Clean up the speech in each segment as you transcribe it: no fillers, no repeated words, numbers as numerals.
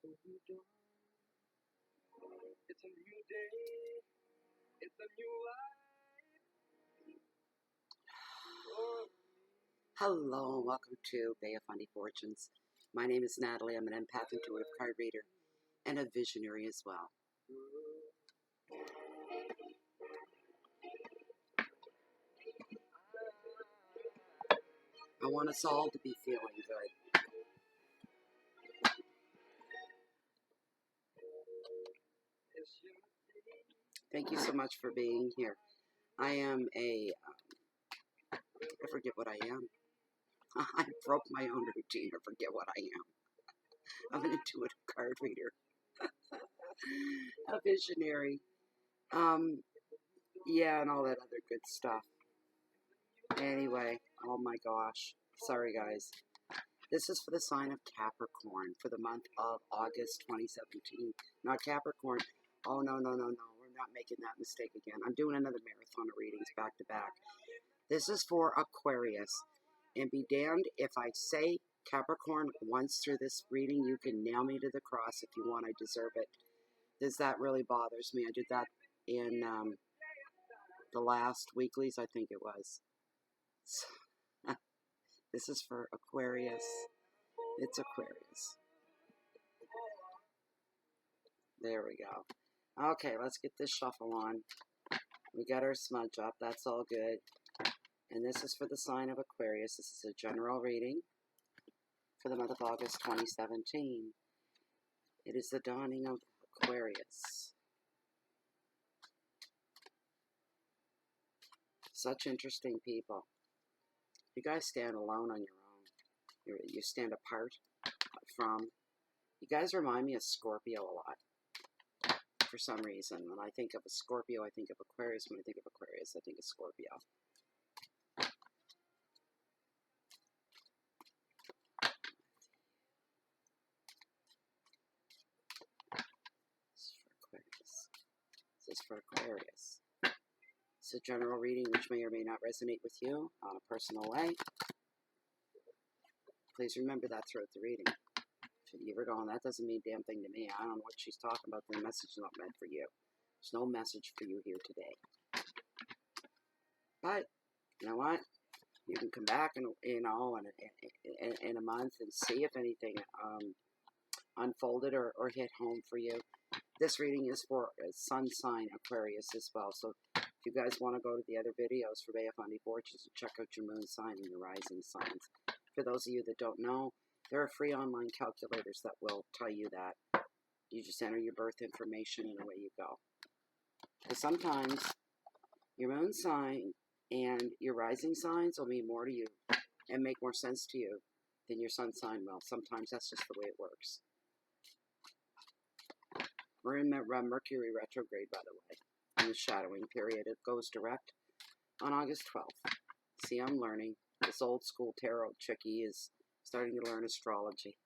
It's a new day. It's a new life. Hello, welcome to Bay of Funny Fortunes. My name is Natalie. I'm an empath, intuitive card reader, and a visionary as well. I want us all to be feeling good. Thank you so much for being here. I am I forget what I am. I broke my own routine. I forget what I am. I'm an intuitive card reader, a visionary, yeah, and all that other good stuff. Anyway, oh my gosh. Sorry, guys. This is for the sign of Capricorn for the month of August 2017. Not Capricorn. Oh, no. We're not making that mistake again. I'm doing another marathon of readings back to back. This is for Aquarius. And be damned if I say Capricorn once through this reading, you can nail me to the cross if you want. I deserve it. That really bothers me. I did that in the last weeklies, I think it was. This is for Aquarius. It's Aquarius. There we go. Okay, let's get this shuffle on. We got our smudge up. That's all good. And this is for the sign of Aquarius. This is a general reading for the month of August 2017. It is the dawning of Aquarius. Such interesting people. You guys stand alone on your own. You stand apart from. You guys remind me of Scorpio a lot. For some reason. When I think of a Scorpio, I think of Aquarius. When I think of Aquarius, I think of Scorpio. This is for Aquarius. It's a general reading which may or may not resonate with you on a personal way. Please remember that throughout the reading. If you ever going, that doesn't mean a damn thing to me. I don't know what she's talking about. The message is not meant for you. There's no message for you here today. But, you know what? You can come back in a month and see if anything unfolded or hit home for you. This reading is for sun sign Aquarius as well. So if you guys want to go to the other videos for Bay of Funny Fortunes and check out your moon sign and your rising signs. For those of you that don't know, there are free online calculators that will tell you that. You just enter your birth information and away you go. But sometimes your moon sign and your rising signs will mean more to you and make more sense to you than your sun sign will. Sometimes that's just the way it works. We're in Mercury retrograde, by the way, in the shadowing period. It goes direct on August 12th. See, I'm learning. This old school tarot chickie is starting to learn astrology.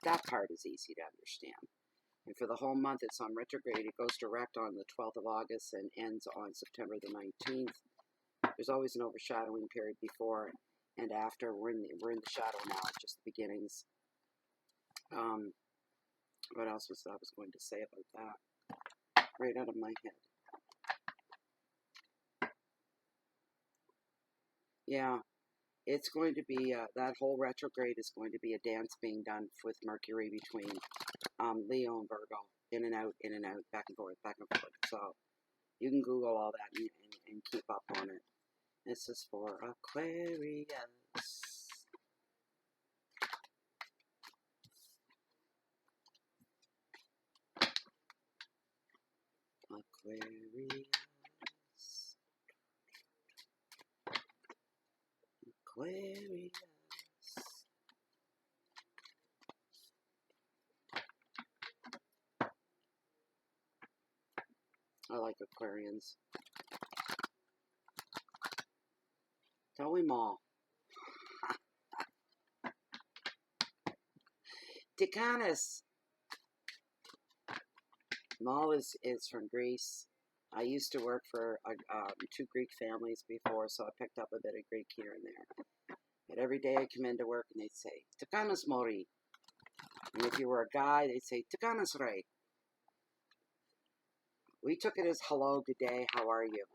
That part is easy to understand. And for the whole month, it's on retrograde. It goes direct on the 12th of August and ends on September the 19th. There's always an overshadowing period before and after. We're in the shadow now, just the beginnings. What else was I was going to say about that? Right out of my head. Yeah, it's going to be, that whole retrograde is going to be a dance being done with Mercury between Leo and Virgo. In and out, back and forth. So you can Google all that and keep up on it. This is for Aquarius. Aquarius. Aquarius. I like Aquarians. Tell me all. Tikanis. Mal is from Greece. I used to work for two Greek families before, so I picked up a bit of Greek here and there. But every day I come into work and they'd say, Tikanos Mori. And if you were a guy, they'd say, "Te ganas rey." We took it as hello, good day, how are you?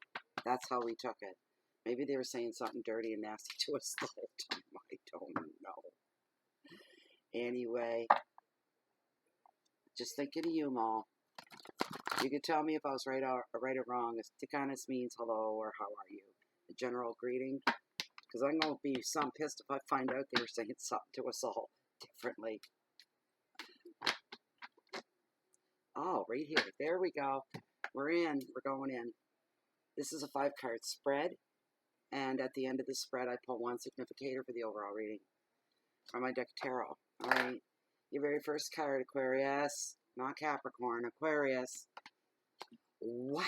That's how we took it. Maybe they were saying something dirty and nasty to us the whole time. I don't know. Anyway, just thinking of you, Ma. You could tell me if I was right or wrong. Tikanas means hello or how are you? A general greeting. Because I'm going to be some pissed if I find out they were saying something to us all differently. Oh, right here. There we go. We're in. We're going in. This is a 5-card spread. And at the end of the spread, I pull one significator for the overall reading from my deck tarot. All right. Your very first card, Aquarius. Not Capricorn, Aquarius. Wow.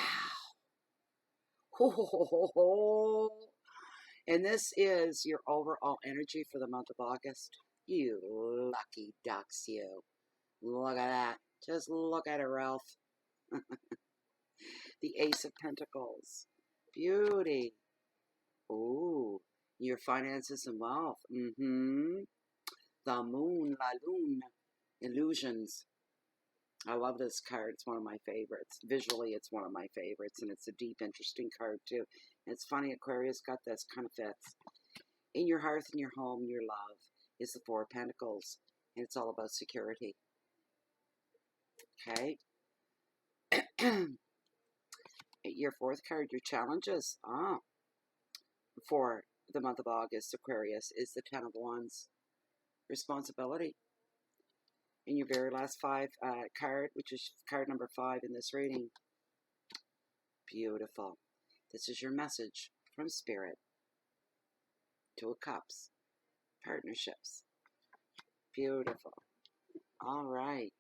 Ho, ho, ho, ho, ho. And this is your overall energy for the month of August. You lucky ducks, you. Look at that. Just look at it, Ralph. The Ace of Pentacles. Beauty. Ooh. Your finances and wealth. Mm-hmm. The Moon, La Lune. Illusions. I love this card. It's one of my favorites. Visually, it's one of my favorites. And it's a deep, interesting card, too. And it's funny, Aquarius got this. Kind of fits. In your hearth, in your home, your love is the 4 of Pentacles. And it's all about security. Okay? Your 4th card, your challenges. For the month of August, Aquarius, is the 10 of Wands. Responsibility. In your very last card, which is card number 5 in this reading. Beautiful. This is your message from Spirit. 2 of Cups. Partnerships. Beautiful. All right.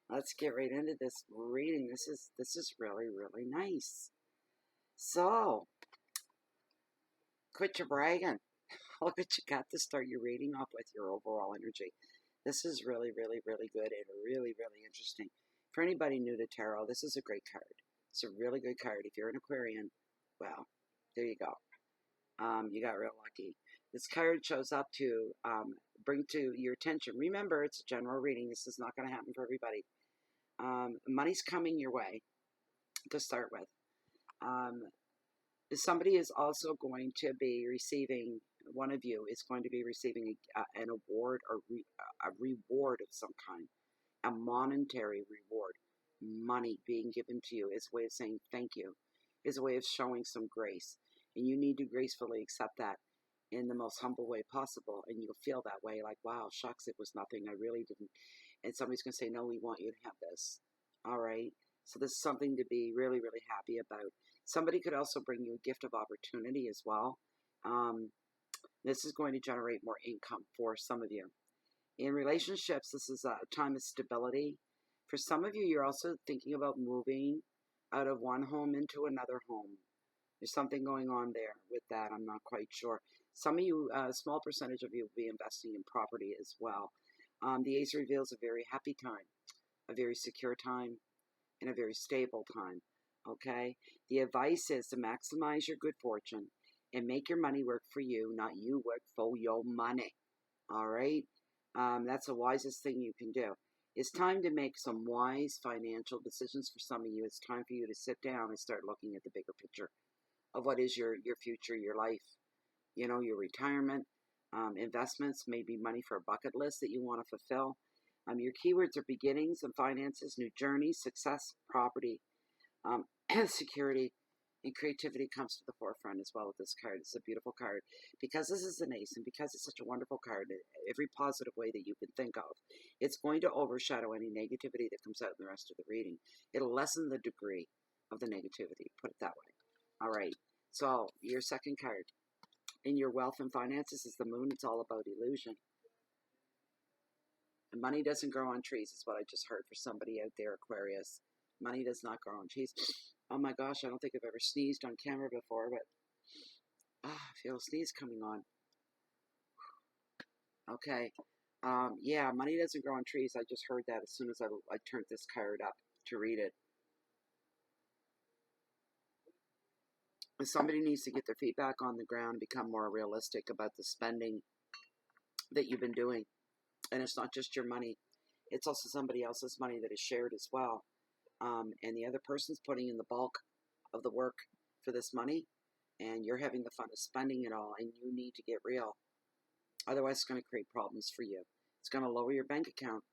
Let's get right into this reading. This is really, really nice. So, quit your bragging. Look what you got to start your reading off with, your overall energy. This is really, really, really good and really, really interesting. For anybody new to tarot, this is a great card. It's a really good card. If you're an Aquarian, well, there you go. You got real lucky. This card shows up to bring to your attention. Remember, it's a general reading. This is not going to happen for everybody. Money's coming your way to start with. Somebody is also going to be receiving, one of you is going to be receiving an award or a reward of some kind, a monetary reward. Money being given to you is a way of saying thank you, is a way of showing some grace. And you need to gracefully accept that in the most humble way possible. And you'll feel that way, like, wow, shucks, it was nothing. I really didn't. And somebody's going to say, no, we want you to have this. All right. So this is something to be really, really happy about. Somebody could also bring you a gift of opportunity as well. This is going to generate more income for some of you. In relationships, this is a time of stability. For some of you, you're also thinking about moving out of one home into another home. There's something going on there with that. I'm not quite sure. Some of you, a small percentage of you will be investing in property as well. The Ace reveals a very happy time, a very secure time, and a very stable time. Okay? The advice is to maximize your good fortune and make your money work for you, not you work for your money. All right? That's the wisest thing you can do. It's time to make some wise financial decisions for some of you. It's time for you to sit down and start looking at the bigger picture of what is your future, your life, you know, your retirement, investments, maybe money for a bucket list that you want to fulfill. Your keywords are beginnings and finances, new journeys, success, property, security, and creativity comes to the forefront as well with this card. It's a beautiful card because this is an ace and because it's such a wonderful card in every positive way that you can think of. It's going to overshadow any negativity that comes out in the rest of the reading. It'll lessen the degree of the negativity, put it that way. All right, so your second card in your wealth and finances is the moon. It's all about illusion. And money doesn't grow on trees is what I just heard for somebody out there, Aquarius. Money does not grow on trees. Oh my gosh, I don't think I've ever sneezed on camera before, but I feel a sneeze coming on. Okay. Yeah, money doesn't grow on trees. I just heard that as soon as I turned this card up to read it. Somebody needs to get their feet back on the ground and become more realistic about the spending that you've been doing. And it's not just your money. It's also somebody else's money that is shared as well. And the other person's putting in the bulk of the work for this money, and you're having the fun of spending it all, and you need to get real. Otherwise, it's going to create problems for you. It's going to lower your bank account,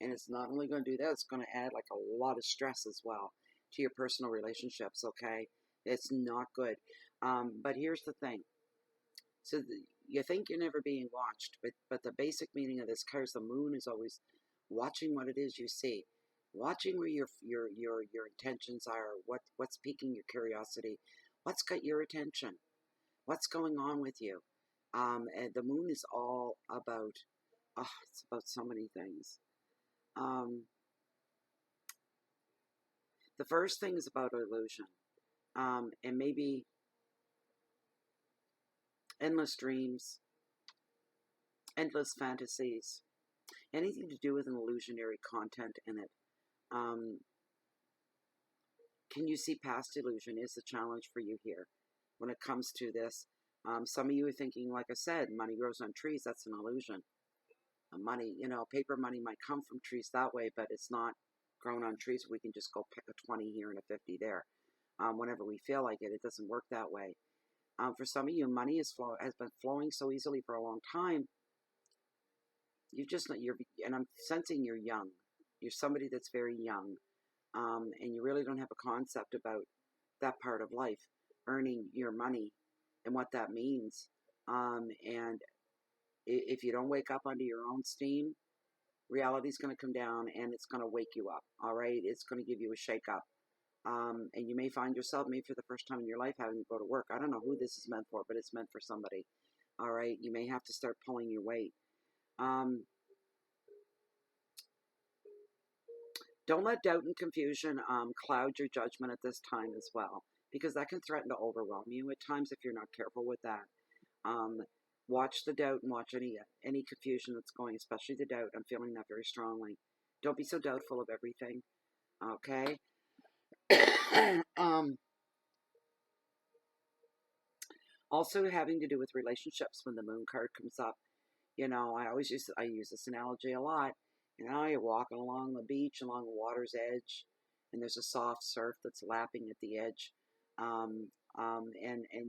and it's not only going to do that, it's going to add like a lot of stress as well to your personal relationships, okay? It's not good. But here's the thing. So you think you're never being watched, but the basic meaning of this card is the moon is always watching what it is you see, watching where your intentions are, what's piquing your curiosity, what's got your attention, what's going on with you. And the moon is all about, it's about so many things. The first thing is about illusion, and maybe endless dreams, endless fantasies, anything to do with an illusionary content in it. Can you see past illusion is the challenge for you here when it comes to this. Some of you are thinking, like I said, money grows on trees. That's an illusion. Money, paper money might come from trees that way, but it's not grown on trees. We can just go pick a 20 here and a 50 there. Whenever we feel like it, it doesn't work that way. For some of you, money has been flowing so easily for a long time. And I'm sensing you're young. You're somebody that's very young, and you really don't have a concept about that part of life, earning your money and what that means. And if you don't wake up under your own steam, reality's going to come down and it's going to wake you up. All right, it's going to give you a shake up. And you may find yourself, maybe for the first time in your life, having to go to work. I don't know who this is meant for, but it's meant for somebody. All right, you may have to start pulling your weight. Don't let doubt and confusion cloud your judgment at this time as well, because that can threaten to overwhelm you at times if you're not careful with that. Watch the doubt and watch any confusion that's going, especially the doubt. I'm feeling that very strongly. Don't be so doubtful of everything, okay? Also having to do with relationships when the moon card comes up. I use this analogy a lot. You're walking along the beach, along the water's edge, and there's a soft surf that's lapping at the edge, and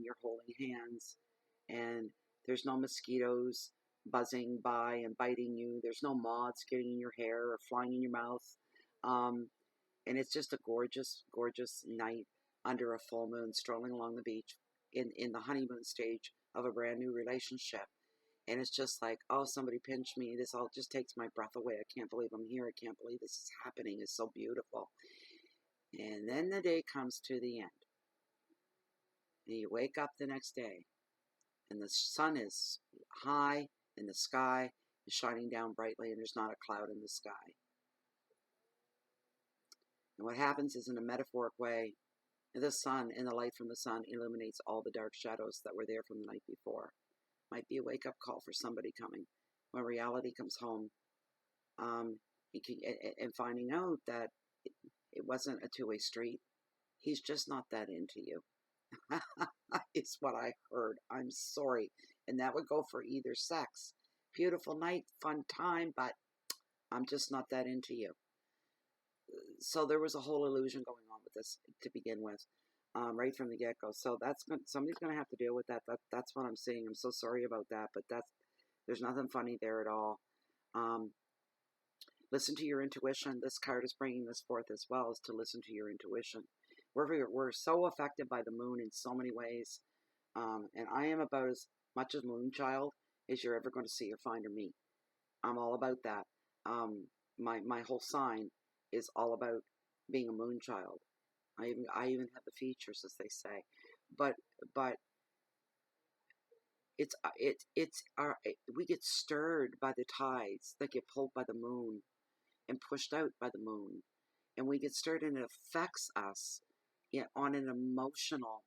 you're holding hands, and there's no mosquitoes buzzing by and biting you. There's no moths getting in your hair or flying in your mouth, and it's just a gorgeous, gorgeous night under a full moon, strolling along the beach in the honeymoon stage of a brand new relationship. And it's just like, oh, somebody pinched me. This all just takes my breath away. I can't believe I'm here. I can't believe this is happening. It's so beautiful. And then the day comes to the end. And you wake up the next day. And the sun is high. And the sky is shining down brightly. And there's not a cloud in the sky. And what happens is, in a metaphoric way, the sun and the light from the sun illuminates all the dark shadows that were there from the night before. Might be a wake-up call for somebody coming when reality comes home, and finding out that it wasn't a two-way street. He's just not that into you. It's what I heard. I'm sorry. And that would go for either sex. Beautiful night, fun time, but I'm just not that into you. So there was a whole illusion going on with this to begin with. Right from the get-go. So somebody's going to have to deal with that. That's what I'm seeing. I'm so sorry about that, but there's nothing funny there at all. Listen to your intuition. This card is bringing this forth as well, is to listen to your intuition. We're so affected by the moon in so many ways, and I am about as much a moon child as you're ever going to see or find or meet. I'm all about that. My whole sign is all about being a moon child. I even have the features, as they say, but we get stirred by the tides that get pulled by the moon and pushed out by the moon, and we get stirred, and it affects us, on an emotional.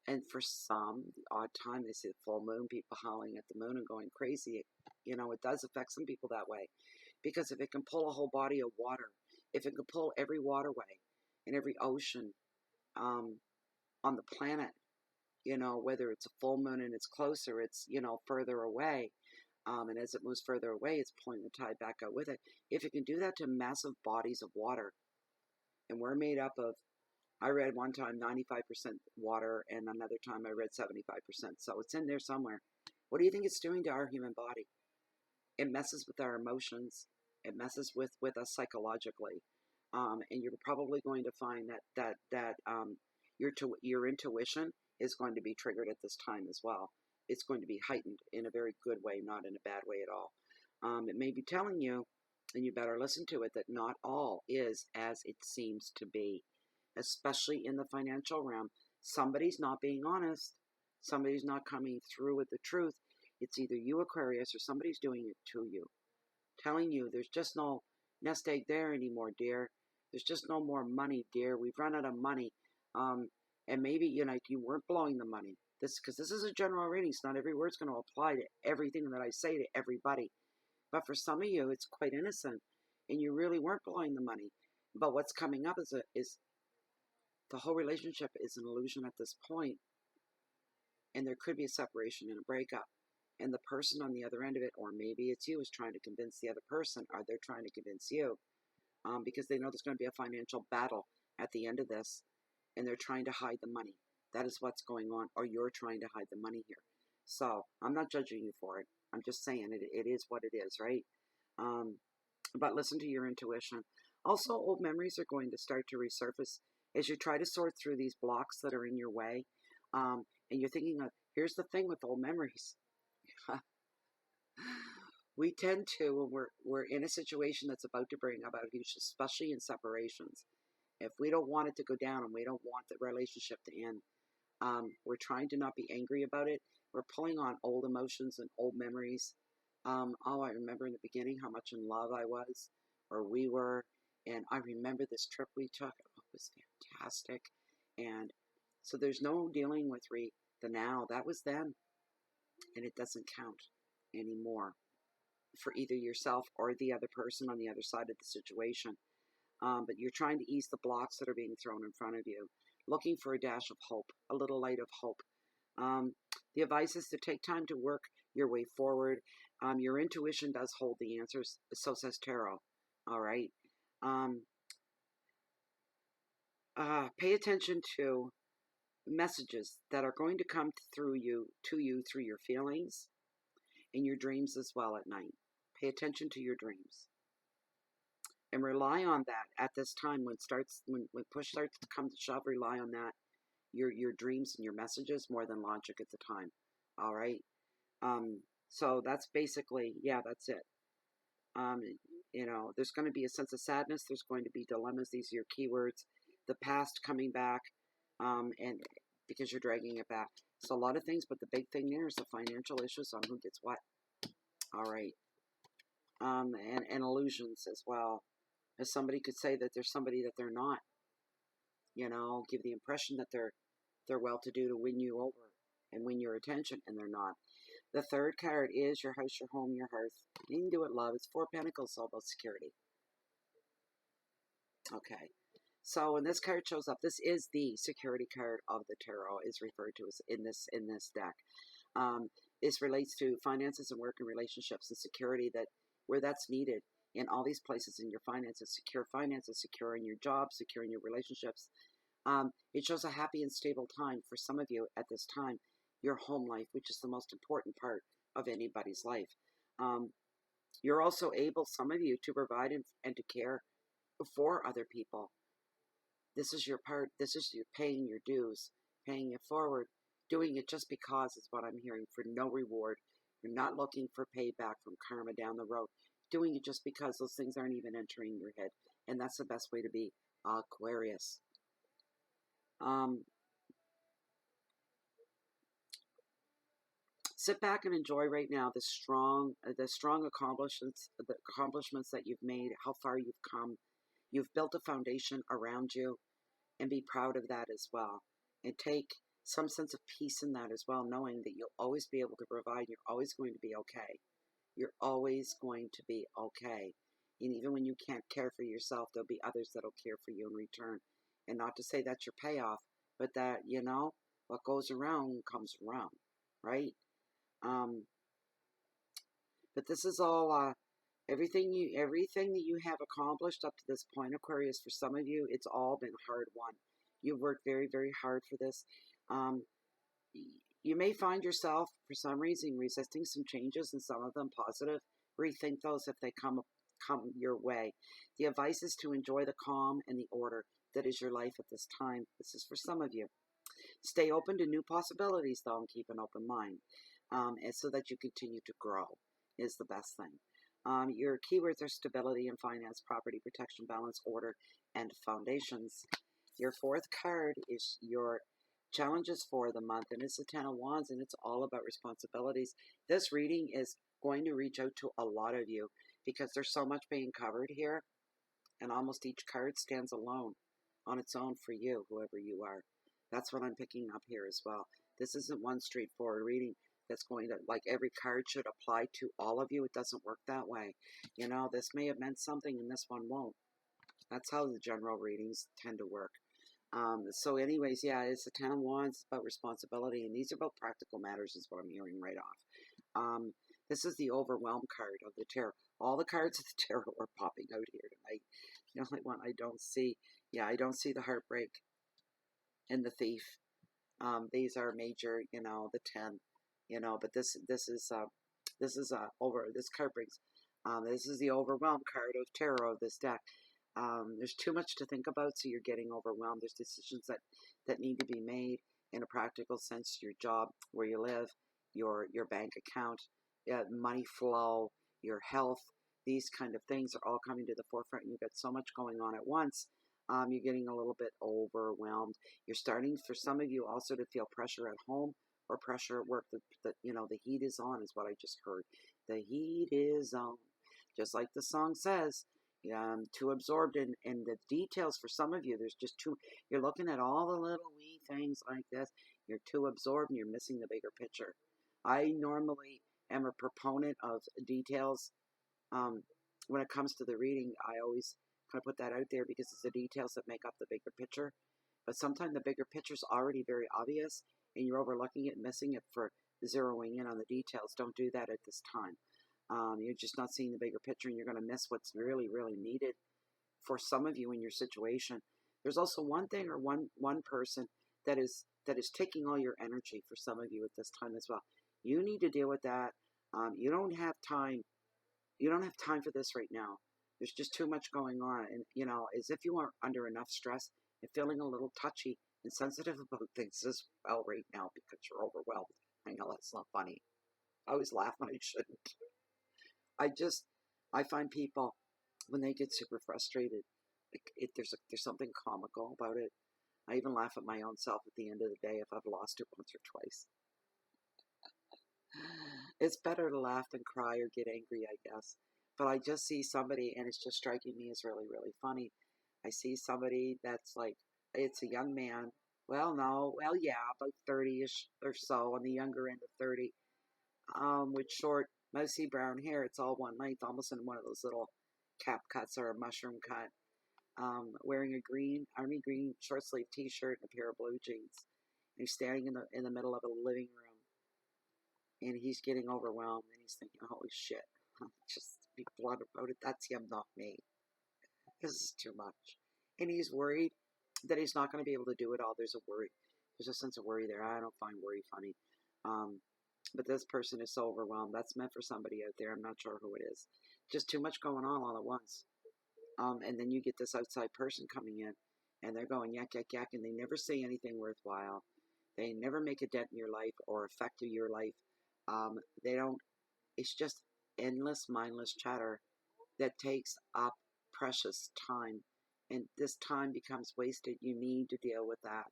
And for some, the odd time they see the full moon, people howling at the moon and going crazy. It does affect some people that way, because if it can pull a whole body of water, if it can pull every waterway and every ocean on the planet, whether it's a full moon and it's closer, it's, further away, And as it moves further away, it's pulling the tide back out with it. If it can do that to massive bodies of water, and we're made up of, I read one time 95% water, and another time I read 75%. So it's in there somewhere. What do you think it's doing to our human body? It messes with our emotions. It messes with us psychologically. And you're probably going to find that your intuition is going to be triggered at this time as well. It's going to be heightened in a very good way, not in a bad way at all. It may be telling you, and you better listen to it, that not all is as it seems to be, especially in the financial realm. Somebody's not being honest. Somebody's not coming through with the truth. It's either you, Aquarius, or somebody's doing it to you, telling you there's just no nest egg there anymore, dear. There's just no more money, dear. We've run out of money. And maybe, you weren't blowing the money. Because this is a general reading, so not every word's going to apply to everything that I say to everybody. But for some of you, it's quite innocent, and you really weren't blowing the money. But what's coming up is the whole relationship is an illusion at this point, and there could be a separation and a breakup. And the person on the other end of it, or maybe it's you, is trying to convince the other person, or they're trying to convince you, because they know there's going to be a financial battle at the end of this, and they're trying to hide the money. That is what's going on, or you're trying to hide the money here. So I'm not judging you for it. I'm just saying it is what it is, right? But listen to your intuition. Also, old memories are going to start to resurface as you try to sort through these blocks that are in your way. And you're thinking of, here's the thing with old memories. We tend to, when we're in a situation that's about to bring about huge, especially in separations, if we don't want it to go down and we don't want the relationship to end, we're trying to not be angry about it. We're pulling on old emotions and old memories. I remember in the beginning how much in love I was, or we were, and I remember this trip we took. It was fantastic. And so there's no dealing with the now. That was then, and it doesn't count anymore for either yourself or the other person on the other side of the situation. But you're trying to ease the blocks that are being thrown in front of you, looking for a dash of hope, a little light of hope. The advice is to take time to work your way forward. Your intuition does hold the answers, so says tarot. All right. Pay attention to messages that are going to come to you through your feelings and your dreams as well at night. Pay attention to your dreams. And rely on that at this time when push starts to come to shove. Rely on that, your dreams and your messages more than logic at the time. All right. So that's basically, that's it. There's going to be a sense of sadness. There's going to be dilemmas. These are your keywords. The past coming back, and because you're dragging it back. So a lot of things, but the big thing there is the financial issues on who gets what. All right. And illusions as well. As somebody could say that there's somebody that they're not, give the impression that they're well-to-do to win you over and win your attention, and they're not. The third card is your house, your home, your hearth. You can do it, love. It's 4 Pentacles, all about security. Okay. So when this card shows up, this is the security card of the tarot, is referred to as in this deck. This relates to finances and work and relationships and security, that where that's needed in all these places in your finances, secure in your job, secure in your relationships. It shows a happy and stable time for some of you at this time, your home life, which is the most important part of anybody's life. You're also able, some of you, to provide and to care for other people. This is your part. This is your paying your dues, paying it forward, doing it just because is what I'm hearing, for no reward. You're not looking for payback from karma down the road. Doing it just because those things aren't even entering your head. And that's the best way to be, Aquarius. Sit back and enjoy right now the strong accomplishments that you've made, how far you've come. You've built a foundation around you, and be proud of that as well. And take some sense of peace in that as well, knowing that you'll always be able to provide. You're always going to be okay. You're always going to be okay. And even when you can't care for yourself, there'll be others that'll care for you in return. And not to say that's your payoff, but that, what goes around comes around, right? But this is all everything that you have accomplished up to this point, Aquarius. For some of you, it's all been hard won. You've worked very, very hard for this. Um, you may find yourself, for some reason, resisting some changes, and some of them positive. Rethink those if they come your way. The advice is to enjoy the calm and the order that is your life at this time. This is for some of you. Stay open to new possibilities, though, and keep an open mind, and so that you continue to grow is the best thing. Your keywords are stability and finance, property protection, balance, order, and foundations. Your fourth card is your challenges for the month, and it's the Ten of Wands, and it's all about responsibilities. This reading is going to reach out to a lot of you because there's so much being covered here, and almost each card stands alone on its own for you, whoever you are. That's what I'm picking up here as well. This isn't one straightforward reading that's going to, like, every card should apply to all of you. It doesn't work that way. You know, this may have meant something and this one won't. That's how the general readings tend to work. So anyways, yeah, it's the Ten of Wands, about responsibility, and these are about practical matters is what I'm hearing right off. This is the overwhelm card of the tarot. All the cards of the tarot are popping out here tonight. The only one I don't see, yeah, I don't see the heartbreak and the thief. These are major, you know, the 10, you know, but this is over, this card brings, this is the overwhelm card of tarot of this deck. There's too much to think about, so you're getting overwhelmed. There's decisions that need to be made in a practical sense. Your job, where you live, your bank account, money flow, your health, these kind of things are all coming to the forefront, and you've got so much going on at once. You're getting a little bit overwhelmed. You're starting, for some of you, also to feel pressure at home or pressure at work. You know, the heat is on, is what I just heard. The heat is on, just like the song says. Too absorbed in the details for some of you. There's just too, you're looking at all the little wee things like this. You're too absorbed and you're missing the bigger picture. I normally am a proponent of details. When it comes to the reading, I always kind of put that out there because it's the details that make up the bigger picture. But sometimes the bigger picture is already very obvious and you're overlooking it, missing it for zeroing in on the details. Don't do that at this time. You're just not seeing the bigger picture, and you're going to miss what's really, really needed for some of you in your situation. There's also one thing or one person that is taking all your energy for some of you at this time as well. You need to deal with that. You don't have time. You don't have time for this right now. There's just too much going on, and you know, as if you are under enough stress and feeling a little touchy and sensitive about things as well right now because you're overwhelmed. I know that's not funny. I always laugh when I shouldn't. I find people, when they get super frustrated, there's something comical about it. I even laugh at my own self at the end of the day if I've lost it once or twice. It's better to laugh than cry or get angry, I guess. But I just see somebody, and it's just striking me as really, really funny. I see somebody that's like, it's a young man. Well, no, well, yeah, about 30-ish or so, on the younger end of 30, with short, mostly brown hair. It's all one length, almost in one of those little cap cuts or a mushroom cut. Wearing a army green short sleeve T-shirt and a pair of blue jeans. And he's standing in the middle of a living room, and he's getting overwhelmed, and he's thinking, "Holy shit! Just be blunt about it. That's him, not me. This is too much." And he's worried that he's not going to be able to do it all. There's a worry. There's a sense of worry there. I don't find worry funny. But this person is so overwhelmed. That's meant for somebody out there. I'm not sure who it is. Just too much going on all at once. And then you get this outside person coming in, and they're going yak, yak, yak, and they never say anything worthwhile. They never make a dent in your life or affect your life. They don't, it's just endless, mindless chatter that takes up precious time. And this time becomes wasted. You need to deal with that.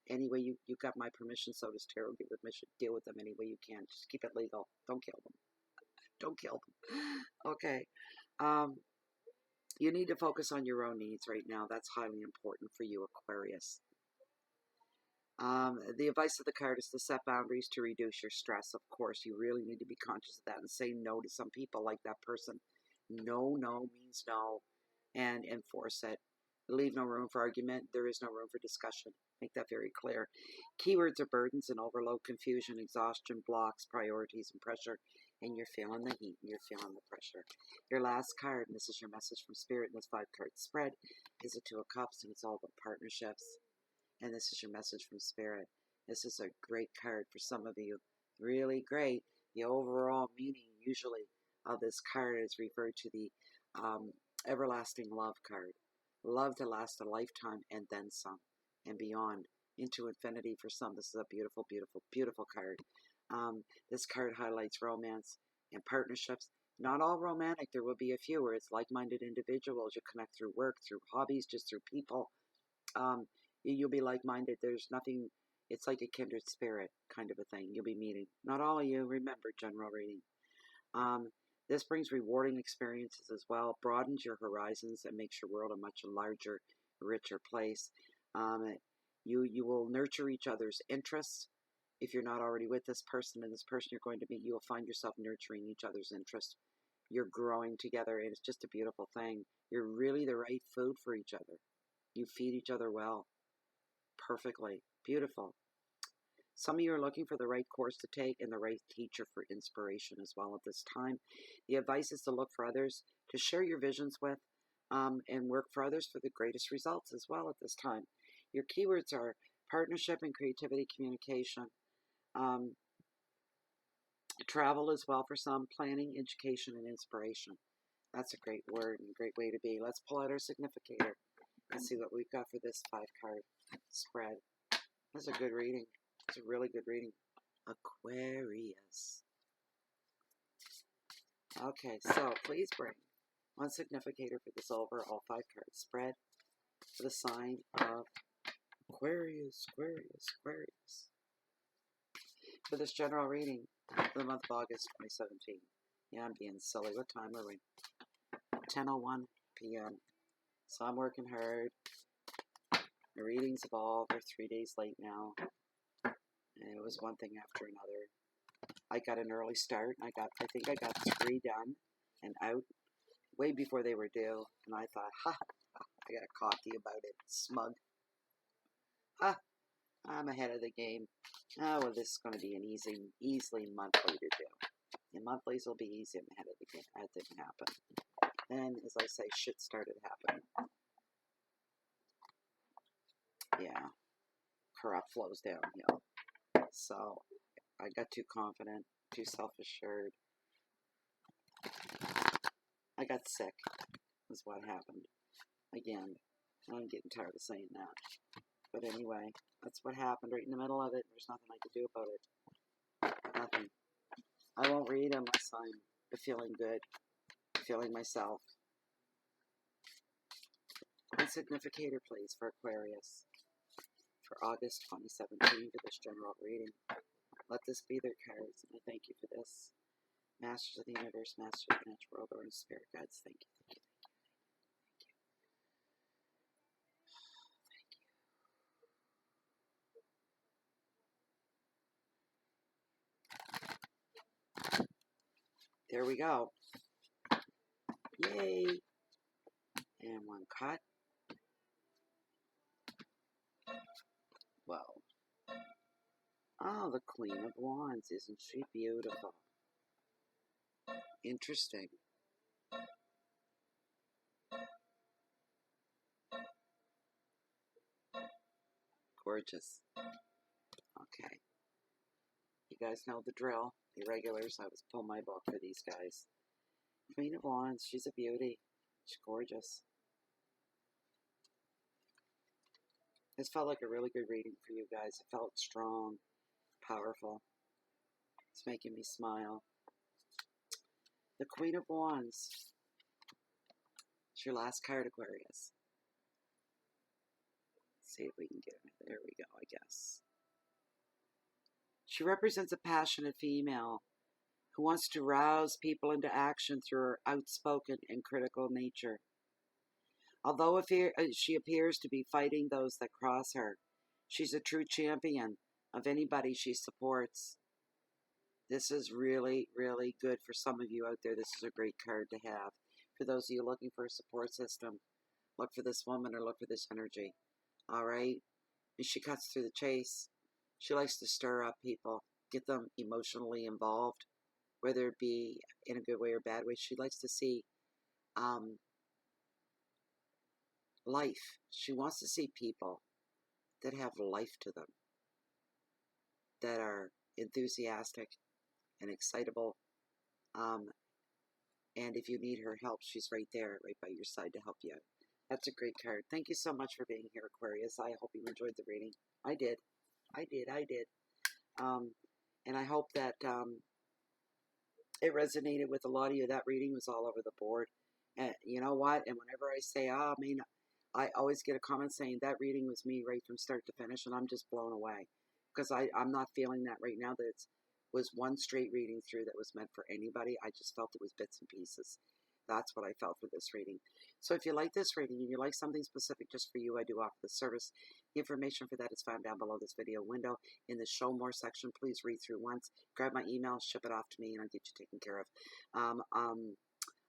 Anyway, you got my permission, so does tarot. Give permission. Deal with them any way you can. Just keep it legal. Don't kill them. Don't kill them. Okay. You need to focus on your own needs right now. That's highly important for you, Aquarius. The advice of the card is to set boundaries to reduce your stress. Of course, you really need to be conscious of that and say no to some people like that person. No means no, and enforce it. Leave no room for argument. There is no room for discussion. Make that very clear. Keywords are burdens and overload, confusion, exhaustion, blocks, priorities, and pressure. and you're feeling the heat, and you're feeling the pressure. Your last card, and this is your message from Spirit in this 5-card spread, is the Two of Cups, and it's all about partnerships. And this is your message from Spirit. This is a great card for some of you. Really great. The overall meaning usually of this card is referred to the everlasting love card. Love to last a lifetime and then some and beyond into infinity for some. This is a beautiful, beautiful, beautiful card. This card highlights romance and partnerships. Not all romantic. There will be a few where it's like-minded individuals. You connect through work, through hobbies, just through people. You'll be like-minded. There's nothing, it's like a kindred spirit kind of a thing you'll be meeting. Not all of you, remember, general reading. This brings rewarding experiences as well, broadens your horizons, and makes your world a much larger, richer place. You will nurture each other's interests. If you're not already with this person and this person you're going to meet, you will find yourself nurturing each other's interests. You're growing together, and it's just a beautiful thing. You're really the right food for each other. You feed each other well. Perfectly. Beautiful. Some of you are looking for the right course to take and the right teacher for inspiration as well at this time. The advice is to look for others, to share your visions with, and work for others for the greatest results as well at this time. Your keywords are partnership and creativity, communication, travel as well for some, planning, education, and inspiration. That's a great word and a great way to be. Let's pull out our significator and see what we've got for this 5-card spread. That's a good reading. It's a really good reading. Aquarius. Okay, so please bring one significator for this overall 5-card spread for the sign of Aquarius, Aquarius, Aquarius. For this general reading for the month of August 2017. Yeah, I'm being silly. What time are we? 10:01 p.m. So I'm working hard. The readings have all, they're 3 days late now. And it was one thing after another. I got an early start. I think I got 3 done and out way before they were due. And I thought, I got cocky about it. Smug. I'm ahead of the game. Oh, well, this is going to be an easily monthly to do. And monthlies will be easy. I'm ahead of the game. That didn't happen. Then, as I say, shit started happening. Yeah. Corrupt flows downhill. So, I got too confident, too self-assured. I got sick, is what happened. Again, I'm getting tired of saying that. But anyway, that's what happened right in the middle of it. There's nothing I could do about it. Nothing. I won't read unless I'm feeling good, feeling myself. A significator, please, for Aquarius for August 2017 for this general reading. Let this be their cards, and I thank you for this. Masters of the universe, masters of the natural world, or spirit guides, thank you, thank you, thank you. There we go. Yay! And one cut. Well. Oh, the Queen of Wands. Isn't she beautiful? Interesting. Gorgeous. Okay. You guys know the drill. The regulars, I was pulling my book for these guys. Queen of Wands. She's a beauty. She's gorgeous. This felt like a really good reading for you guys. It felt strong, powerful. It's making me smile. The Queen of Wands. It's your last card, Aquarius. Let's see if we can get it. There we go, I guess. She represents a passionate female who wants to rouse people into action through her outspoken and critical nature. Although she appears to be fighting those that cross her, she's a true champion of anybody she supports. This is really, really good for some of you out there. This is a great card to have. For those of you looking for a support system, look for this woman or look for this energy. All right? And she cuts through the chase. She likes to stir up people, get them emotionally involved whether it be in a good way or bad way. She likes to see life. She wants to see people that have life to them, that are enthusiastic and excitable. And if you need her help, she's right there, right by your side to help you out. That's a great card. Thank you so much for being here, Aquarius. I hope you enjoyed the reading. I did. I did. And I hope that it resonated with a lot of you. That reading was all over the board. And you know what? And whenever I say, I always get a comment saying that reading was me right from start to finish, and I'm just blown away. Because I'm not feeling that right now, that it was one straight reading through that was meant for anybody. I just felt it was bits and pieces. That's what I felt for this reading. So if you like this reading and you like something specific just for you, I do offer the service. The information for that is found down below this video window in the show more section. Please read through once, grab my email, ship it off to me, and I'll get you taken care of.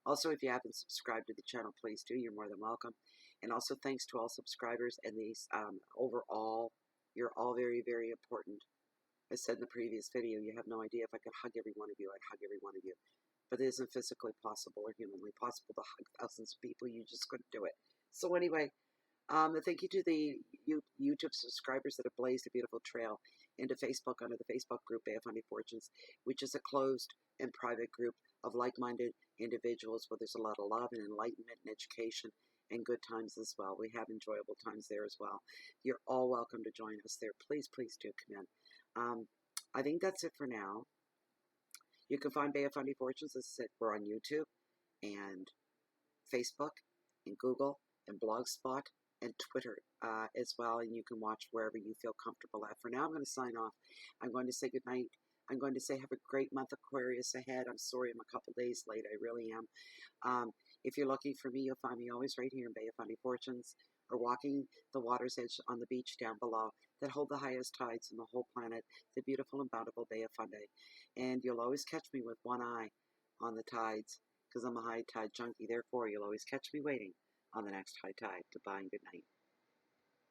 Also, if you haven't subscribed to the channel, please do. You're more than welcome. And also thanks to all subscribers and these overall, you're all very, very important. I said in the previous video, you have no idea. If I could hug every one of you, I'd hug every one of you. But it isn't physically possible or humanly possible to hug thousands of people. You just couldn't do it. So anyway, thank you to the YouTube subscribers that have blazed a beautiful trail into Facebook under the Facebook group Bay of Funny Fortunes, which is a closed and private group of like-minded individuals where there's a lot of love and enlightenment and education and good times as well. We have enjoyable times there as well. You're all welcome to join us there. Please, please do come in. I think that's it for now. You can find Bay of Funny Fortunes. As I said, we're on YouTube and Facebook and Google and Blogspot and Twitter as well. And you can watch wherever you feel comfortable at. For now, I'm going to sign off. I'm going to say goodnight. I'm going to say have a great month, Aquarius, ahead. I'm sorry I'm a couple days late. I really am. If you're looking for me, you'll find me always right here in Bay of Funny Fortunes, or walking the water's edge on the beach down below that hold the highest tides in the whole planet, the beautiful and bountiful Bay of Fundy. And you'll always catch me with one eye on the tides, because I'm a high tide junkie. Therefore, you'll always catch me waiting on the next high tide. Goodbye and good night.